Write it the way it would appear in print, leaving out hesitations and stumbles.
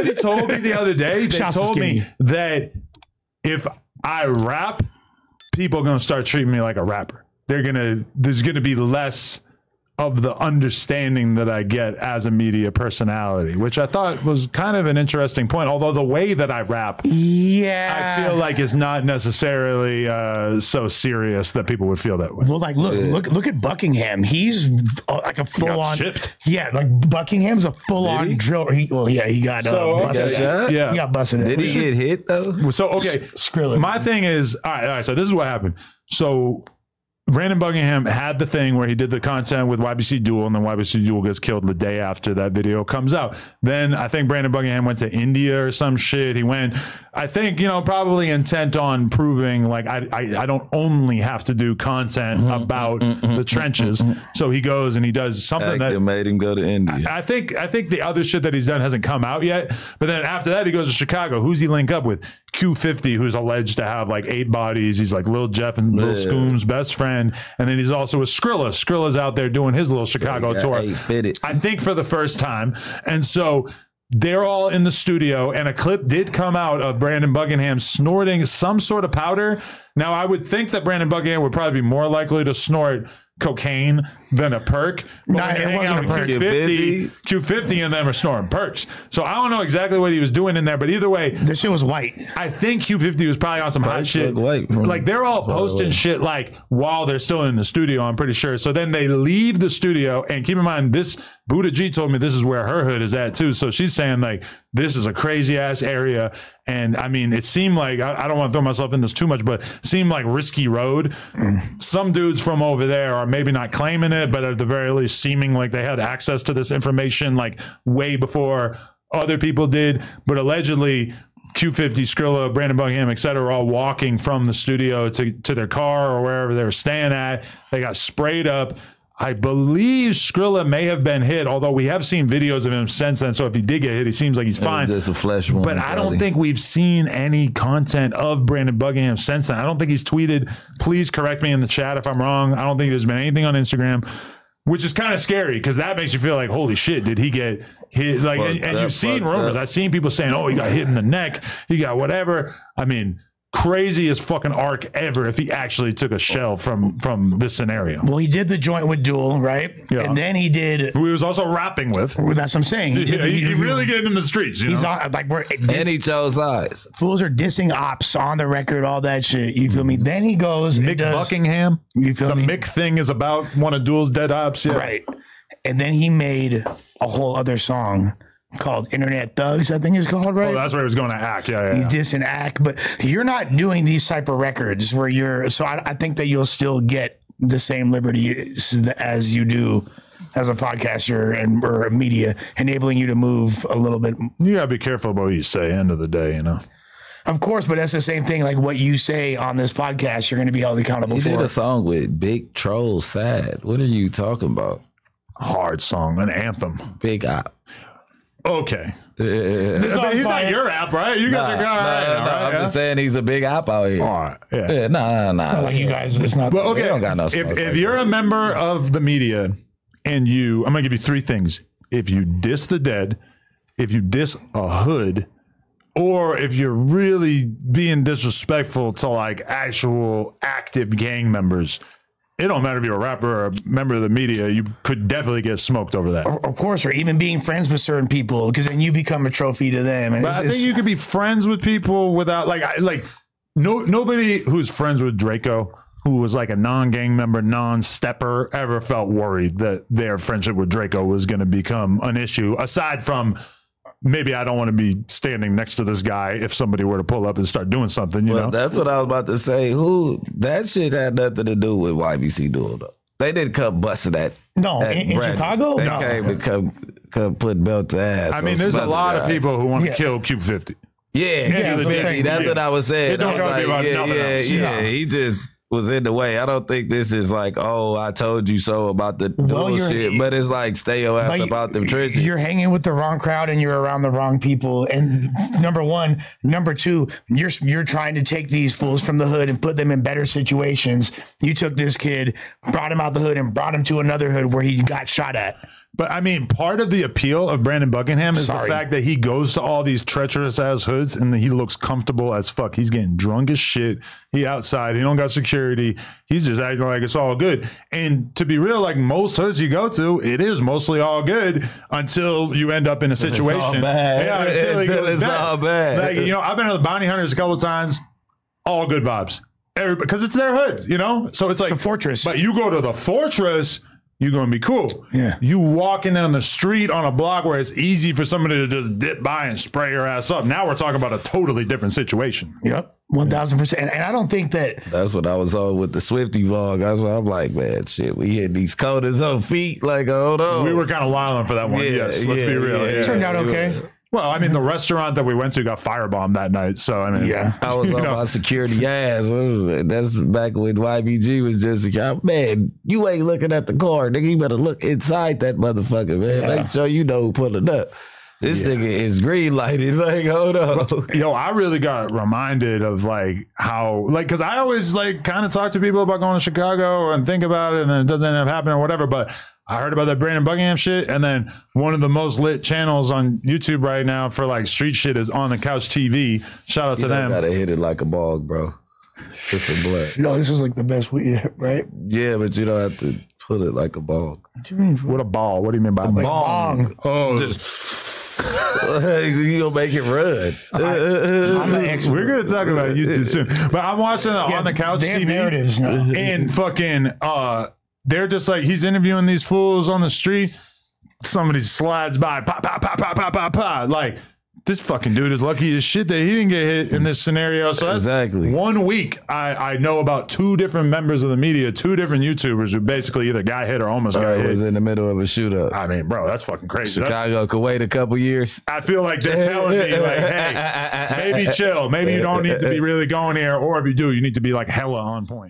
Somebody told me the other day, they told me that if I rap, people are going to start treating me like a rapper. There's going to be less of the understanding that I get as a media personality, which I thought was kind of an interesting point. Although the way that I rap, I feel like is not necessarily so serious that people would feel that way. Well, like look at Buckingham. He's like a full on. Yeah, like Buckingham's a full on drill. He got busted. He got busted. Did he get hit though? So okay, Skrilla. My thing is, all right. So this is what happened. So Brandon Buckingham had the thing where he did the content with YBC Duel, and then YBC Duel gets killed the day after that video comes out. Then I think Brandon Buckingham went to India or some shit. He went, I think, probably intent on proving like I don't only have to do content about the trenches. So he goes and he does something that made him go to India. I think the other shit that he's done hasn't come out yet. But then after that, he goes to Chicago. Who's he link up with? Q50, who's alleged to have like 8 bodies. He's like Lil Jeff and Lil Scoom's best friend. And then he's also with Skrilla. Skrilla's out there doing his little Chicago tour. I think for the first time. And so they're all in the studio, and a clip did come out of Brandon Buckingham snorting some sort of powder. Now, I would think that Brandon Buckingham would probably be more likely to snort cocaine than a perk. No, it wasn't a perk. Q50 and them are snoring perks. So I don't know exactly what he was doing in there, but either way, this shit was white. I think Q50 was probably on some hot shit. Like they're all posting shit like while they're still in the studio, I'm pretty sure. So then they leave the studio, and keep in mind, this Buddha G told me this is where her hood is at too. So she's saying like this is a crazy ass area. And I mean, it seemed like, I don't want to throw myself in this too much, but it seemed like risky road. Some dudes from over there are maybe not claiming it, but at the very least seeming like they had access to this information like way before other people did. But allegedly, Q50, Skrilla, Brandon Buckingham, et cetera, are all walking from the studio to their car or wherever they were staying at. They got sprayed up. I believe Skrilla may have been hit, although we have seen videos of him since then. So if he did get hit, he seems like he's fine. Just a flesh wound, but I don't think we've seen any content of Brandon Buckingham since then. I don't think he's tweeted. Please correct me in the chat if I'm wrong. I don't think there's been anything on Instagram, which is kind of scary because that makes you feel like, holy shit, did he get hit? Like, and you've seen rumors. I've seen people saying, oh, he got hit in the neck. He got whatever. I mean, craziest fucking arc ever if he actually took a shell from this scenario. Well, he did the joint with Duel, right? Yeah. And then he did... Who he was also rapping with. Well, that's what I'm saying. He really getting in the streets, he's know? On, like, and he chose eyes. Fools are dissing ops on the record, all that shit. You feel me? Then he goes... Mick Buckingham. You feel me? The Mick thing is about one of Duel's dead ops. Yeah. Right. And then he made a whole other song called Internet Thugs, I think it's called, right? Oh, that's where he was going to act. Yeah. He diss and act, but you're not doing these type of records where you're, so I think that you'll still get the same liberty as you do as a podcaster and or a media, enabling you to move a little bit. You gotta be careful about what you say, end of the day, you know. Of course, but that's the same thing. Like what you say on this podcast, you're going to be held accountable for. He did a song with Big Troll Sad. What are you talking about? Hard song, an anthem. Big Op. Okay. He's not your app, right? You guys are kind of right. I'm just saying he's a big op out here. All right. Yeah. Nah. Like you guys, it's not. But okay. Don't got no if you're a member of the media and I'm going to give you 3 things. If you diss the dead, if you diss a hood, or if you're really being disrespectful to like actual active gang members, it don't matter if you're a rapper or a member of the media, you could definitely get smoked over that. Of course, or even being friends with certain people, because then you become a trophy to them. But I think you could be friends with people without nobody who's friends with Draco, who was like a non-gang member, non-stepper, ever felt worried that their friendship with Draco was going to become an issue, aside from maybe I don't want to be standing next to this guy if somebody were to pull up and start doing something, you know? That's what I was about to say. That shit had nothing to do with YBC Duel, though. They didn't come busting that. No, in Chicago? They came to come put belt to ass. I mean, there's a lot of people who want to kill Q50. Yeah, that's what I was saying. He just was in the way. I don't think this is like, oh, I told you so about the bullshit, but it's like, stay your ass about them trenches. You're hanging with the wrong crowd and you're around the wrong people. And number one, number two, you're trying to take these fools from the hood and put them in better situations. You took this kid, brought him out the hood and brought him to another hood where he got shot at. But I mean, part of the appeal of Brandon Buckingham is the fact that he goes to all these treacherous ass hoods and he looks comfortable as fuck. He's getting drunk as shit. He outside. He don't got security. He's just acting like it's all good. And to be real, like most hoods you go to, it is mostly all good until you end up in a situation. It's all bad. Yeah, until it's all bad. Like, you know, I've been to the Bounty Hunters a couple of times. All good vibes. Because it's their hood, you know? So it's like a fortress. But you go to the fortress, you're going to be cool. Yeah. You walking down the street on a block where it's easy for somebody to just dip by and spray your ass up. Now we're talking about a totally different situation. Yep. 1000%. And I don't think that. That's what I was on with the Swifty vlog. That's what I'm like, man, shit, we hit these coders on feet. Like, hold on. We were kind of wilding for that one. Yes. Let's be real. It turned out okay. Well, I mean, the restaurant that we went to got firebombed that night. So, I mean, I was on my security ass. That's back when YBG was just, man, you ain't looking at the car. Nigga, you better look inside that motherfucker, man. Make sure you know who pulling up. This nigga is green lighted. Like, hold on. Yo, I really got reminded of like how, like, because I always like kind of talk to people about going to Chicago and think about it and then it doesn't end up happening or whatever. But I heard about that Brandon Buckingham shit. And then one of the most lit channels on YouTube right now for like street shit is On the Couch TV. Shout out to them. You gotta hit it like a bog, bro. It's a blood. No, this is like the best weed, right? Yeah, but you don't have to put it like a bog. What do you mean? What a ball? What do you mean by a bong? Oh, you gonna make it run. We're gonna talk about YouTube soon. But I'm watching On the Couch TV narratives now. And fucking they're just like, he's interviewing these fools on the street. Somebody slides by, pop, pop, pop, pop, pop, pop, pop. Like, this fucking dude is lucky as shit that he didn't get hit in this scenario. So that's 1 week. I know about 2 different members of the media, 2 different YouTubers who basically either got hit or almost got hit. Was in the middle of a shootout. I mean, bro, that's fucking crazy. Chicago could wait a couple years. I feel like they're telling me, like, hey, maybe chill. Maybe you don't need to be really going here, or if you do, you need to be like hella on point.